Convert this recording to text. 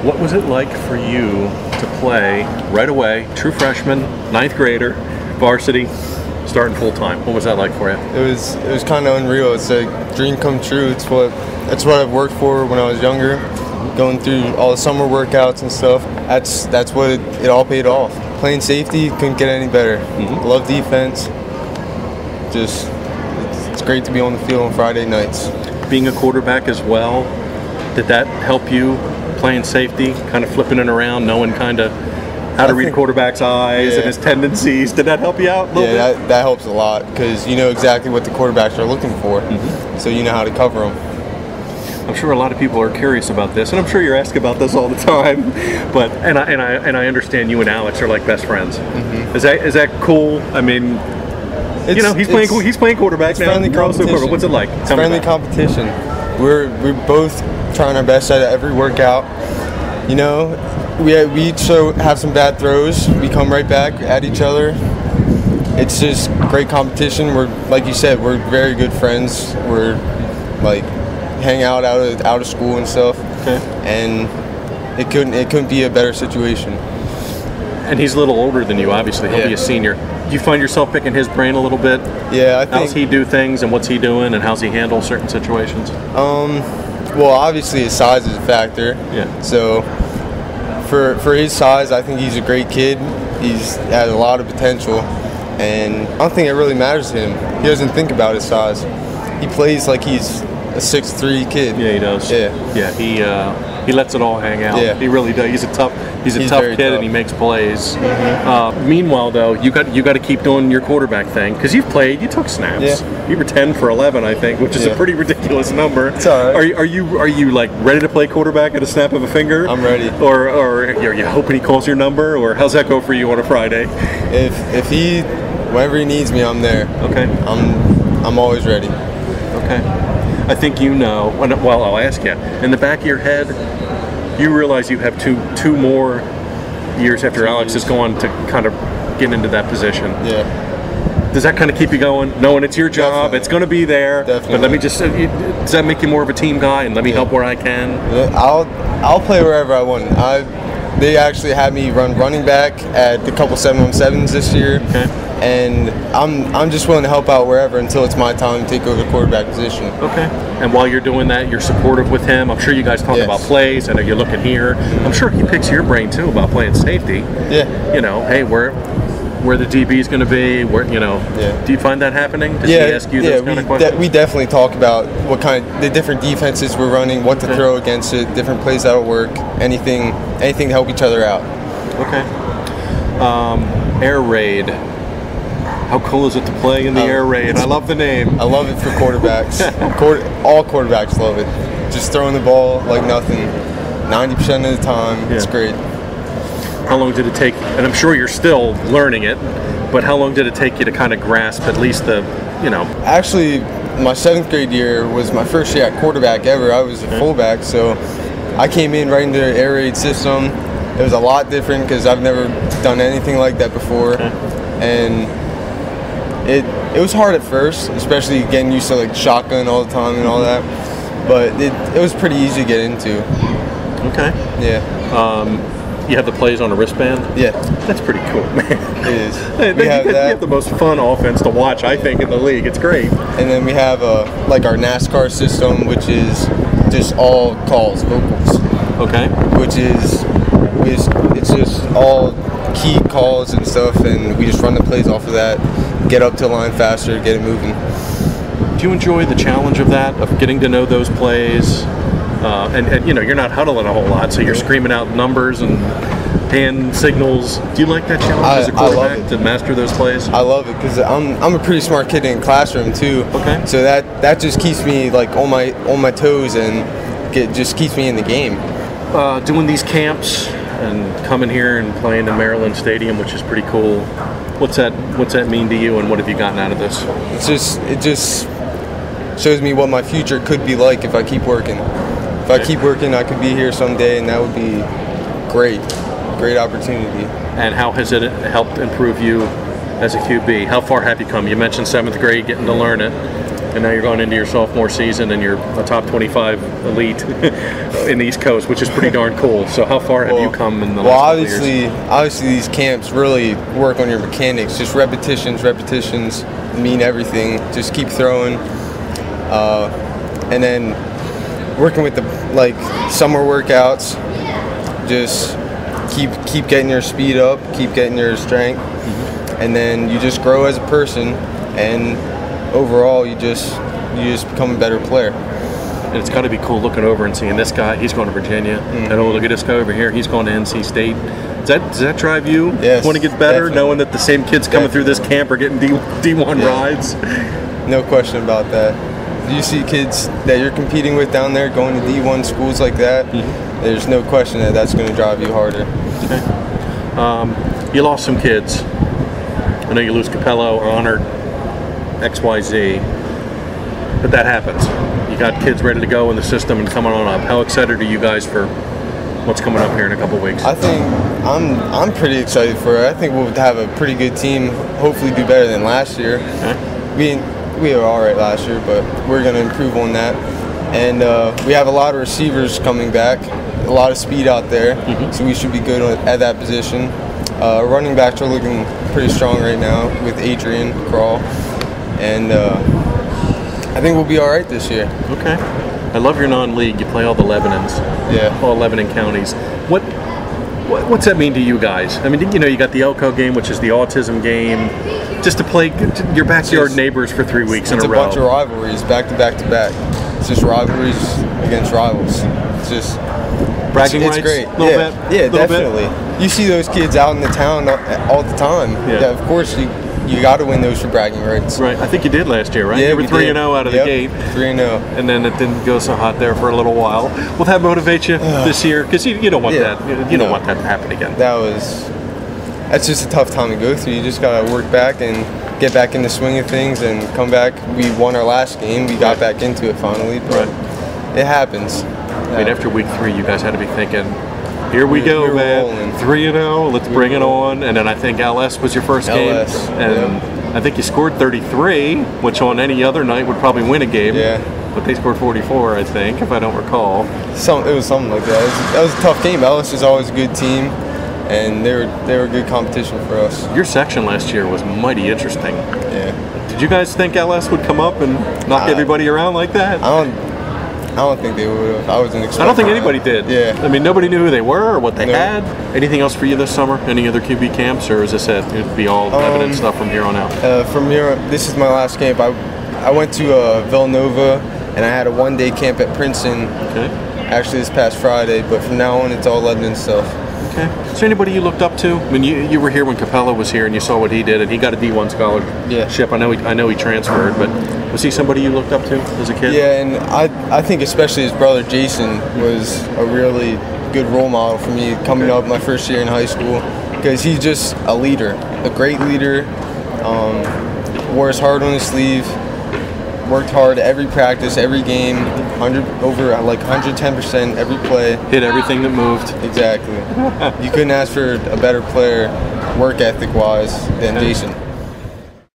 What was it like for you to play right away, true freshman, 9th grader, varsity, starting full time? What was that like for you? It was kind of unreal. It's a dream come true. That's what I've worked for when I was younger, going through all the summer workouts and stuff. That's what it all paid off. Playing safety couldn't get any better. Love defense. Just it's great to be on the field on Friday nights. Being a quarterback as well, did that help you playing safety, kind of flipping it around, knowing kind of how to read quarterback's eyes and his tendencies? Did that help you out a little bit? That helps a lot because you know exactly what the quarterbacks are looking for, so you know how to cover them. I'm sure a lot of people are curious about this, and I'm sure you're asked about this all the time. But I understand you and Alex are like best friends. Is that cool? I mean, he's playing quarterback now. Friendly competition. What's it like? It's friendly competition. We're both trying our best at every workout. You know, we each have some bad throws. We come right back at each other. It's just great competition. We're, like you said, we're very good friends. We're like hang out of school and stuff. Okay. And it couldn't be a better situation. And he's a little older than you, obviously. He'll be a senior. Do you find yourself picking his brain a little bit? Yeah, I think. How's he do things, and what's he doing, and how's he handle certain situations? Well, obviously his size is a factor. Yeah. So for his size, I think he's a great kid. He's has a lot of potential, and I don't think it really matters to him. He doesn't think about his size. He plays like he's a 6'3" kid. Yeah, he does. Yeah. He lets it all hang out. Yeah. He really does. He's a tough kid, and he makes plays. Meanwhile, though, you got to keep doing your quarterback thing because you've played. You took snaps. Yeah. You were 10 for 11, I think, which is a pretty ridiculous number. It's all right. Are you like ready to play quarterback at a snap of a finger? I'm ready. Or are you hoping he calls your number? Or how's that go for you on a Friday? If he, whenever he needs me, I'm there. Okay. I'm always ready. Okay. I think you know. Well, I'll ask you. In the back of your head, you realize you have two more years after Alex is gone to kind of get into that position. Yeah. Does that kind of keep you going, knowing it's your job, Definitely. it's going to be there? Definitely. But let me just. Does that make you more of a team guy and let me help where I can? Yeah, I'll play wherever I want. They actually had me run running back at a couple 7-on-7s this year. Okay. And I'm just willing to help out wherever until it's my time to take over the quarterback position. Okay. And while you're doing that, you're supportive with him. I'm sure you guys talk about plays. I know you're looking here. I'm sure he picks your brain too about playing safety. Yeah. You know, hey, where the DB is going to be. Where Do you find that happening? Does he ask you those kind of questions? We definitely talk about the different defenses we're running, what to throw against it, different plays that'll work, anything to help each other out. Okay. Air raid. How cool is it to play in the air raid? I love the name. I love it for quarterbacks. All quarterbacks love it. Just throwing the ball like nothing, 90% of the time. It's great. How long did it take? And I'm sure you're still learning it, but how long did it take you to kind of grasp at least Actually, my 7th grade year was my first year at quarterback ever. I was a fullback, so I came in right into the air raid system. It was a lot different because I've never done anything like that before, and it was hard at first, especially getting used to like shotgun all the time and all that. But it was pretty easy to get into. Okay. Yeah. You have the plays on a wristband? Yeah. That's pretty cool, man. It is. You have the most fun offense to watch, I think, in the league. It's great. And then we have like our NASCAR system, which is just all calls, vocals. Okay. It's just all key calls and stuff, and we just run the plays off of that, get up to the line faster, get it moving. Do you enjoy the challenge of that, of getting to know those plays? And you're not huddling a whole lot, so you're screaming out numbers and hand signals. Do you like that challenge as a quarterback to master those plays? I love it because I'm a pretty smart kid in the classroom too. Okay. So that just keeps me like on my toes and just keeps me in the game. Doing these camps and coming here and playing in Maryland Stadium, which is pretty cool. What's that mean to you, and what have you gotten out of this? It just shows me what my future could be like if I keep working. If I keep working, I could be here someday, and that would be great opportunity. And how has it helped improve you as a QB? How far have you come? You mentioned 7th grade, getting to learn it. and now you're going into your sophomore season, and you're a top 25 elite in the East Coast, which is pretty darn cool. So how far have you come in the last couple years? Obviously these camps really work on your mechanics. Just repetitions mean everything. Just keep throwing, and then working with the summer workouts. Just keep getting your speed up, keep getting your strength, and then you just grow as a person, and overall you just become a better player. And it's got to be cool looking over and seeing this guy, he's going to Virginia, and oh, look at this guy over here, he's going to NC State. Does that drive you? Yes, want to get better, definitely. Knowing that the same kids coming through this camp are getting D1 rides? No question about that. You see kids that you're competing with down there going to D1 schools like that, there's no question that that's going to drive you harder. Okay. You lost some kids. I know you lose Capello or Reinhart, XYZ, but that happens. You got kids ready to go in the system and coming on up. How excited are you guys for what's coming up here in a couple weeks? I think I'm pretty excited for it. I think we'll have a pretty good team. Hopefully, do better than last year. Okay. We were all right last year, but we're going to improve on that. And we have a lot of receivers coming back, a lot of speed out there, so we should be good at that position. Running backs are looking pretty strong right now with Adrian Crawl, and I think we'll be all right this year. Okay. I love your non-league. You play all the Lebanons. Yeah. All Lebanon counties. What's that mean to you guys? I mean, you got the Elko game, which is the autism game, just to play your backyard neighbors for 3 weeks in a row. It's a bunch of rivalries, back to back to back. It's just rivalries against rivals. It's just bragging rights. It's great. Bit? Yeah, definitely. Bit? You see those kids out in the town all the time. Yeah, of course you got to win those for bragging rights. Right. I think you did last year, right? Yeah, you were 3-0 out of the gate. 3-0. And then it didn't go so hot there for a little while. Will that motivate you this year? Because you don't want that. You don't want that to happen again. That's just a tough time to go through. You just got to work back and get back in the swing of things and come back. We won our last game. We got back into it finally. But it happens. I mean, after week 3, you guys had to be thinking, here we go, man. 3-0, let's bring it on. And then I think LS was your first game. And I think you scored 33, which on any other night would probably win a game. Yeah. But they scored 44, I think, if I don't recall. It was something like that. That was a tough game. LS is always a good team, and they were good competition for us. Your section last year was mighty interesting. Yeah. Did you guys think LS would come up and knock everybody around like that? I don't think they would have. I wasn't expecting. I don't think anybody did. Yeah. I mean, nobody knew who they were or what they had. Anything else for you this summer? Any other QB camps, or is this it? It'd be all evident stuff from here on out. From here, this is my last camp. I went to Villanova, and I had a one-day camp at Princeton. Okay. Actually, this past Friday, but from now on, it's all Lebanon stuff. Okay. Is there anybody you looked up to? I mean, you were here when Capello was here, and you saw what he did, and he got a D1 scholarship. I know he transferred, but was he somebody you looked up to as a kid? Yeah, and I think especially his brother Jason was a really good role model for me coming up my first year in high school, because he's just a leader, a great leader. Wore his heart on his sleeve. Worked hard every practice, every game, 110% every play. Hit everything that moved. Exactly. You couldn't ask for a better player, work ethic wise, than Jason.